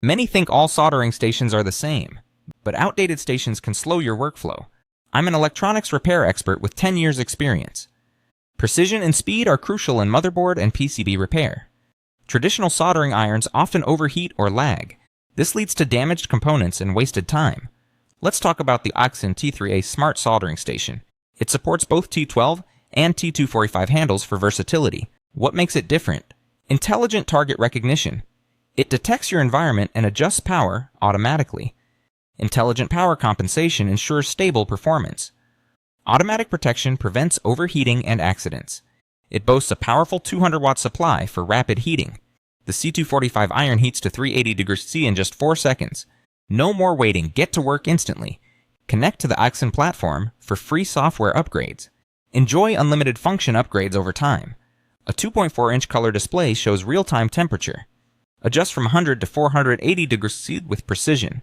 Many think all soldering stations are the same, but outdated stations can slow your workflow. I'm an electronics repair expert with 10 years experience. Precision and speed are crucial in motherboard and PCB repair. Traditional soldering irons often overheat or lag. This leads to damaged components and wasted time. Let's talk about the Aixun T3A Smart Soldering Station. It supports both T12 and T245 handles for versatility. What makes it different? Intelligent target recognition. It detects your environment and adjusts power automatically. Intelligent power compensation ensures stable performance. Automatic protection prevents overheating and accidents. It boasts a powerful 200-watt supply for rapid heating. The C245 iron heats to 380 degrees C in just 4 seconds. No more waiting, get to work instantly. Connect to the Aixun platform for free software upgrades. Enjoy unlimited function upgrades over time. A 2.4-inch color display shows real-time temperature. Adjust from 100 to 480 degrees C with precision.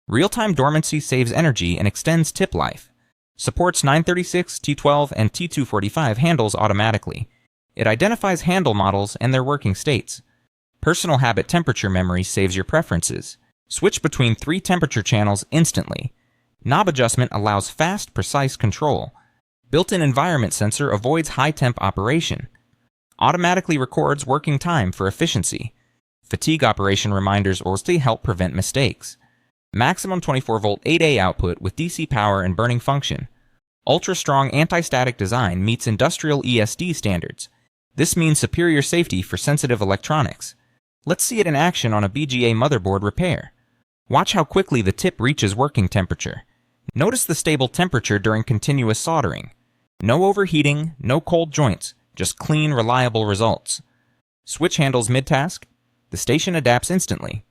Real-time dormancy saves energy and extends tip life. Supports 936, T12, and T245 handles automatically. It identifies handle models and their working states. Personal habit temperature memory saves your preferences. Switch between 3 temperature channels instantly. Knob adjustment allows fast, precise control. Built-in environment sensor avoids high-temp operation. Automatically records working time for efficiency. Fatigue operation reminders also help prevent mistakes. Maximum 24-volt 8A output with DC power and burning function. Ultra-strong anti-static design meets industrial ESD standards. This means superior safety for sensitive electronics. Let's see it in action on a BGA motherboard repair. Watch how quickly the tip reaches working temperature. Notice the stable temperature during continuous soldering. No overheating, no cold joints, just clean, reliable results. Switch handles mid-task. The station adapts instantly.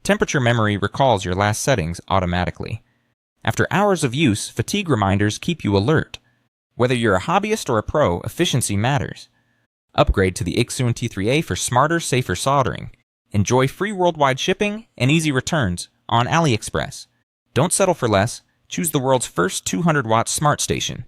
Temperature memory recalls your last settings automatically. After hours of use, fatigue reminders keep you alert. Whether you're a hobbyist or a pro, efficiency matters. Upgrade to the Aixun T3A for smarter, safer soldering. Enjoy free worldwide shipping and easy returns on AliExpress. Don't settle for less. Choose the world's first 200-watt smart station.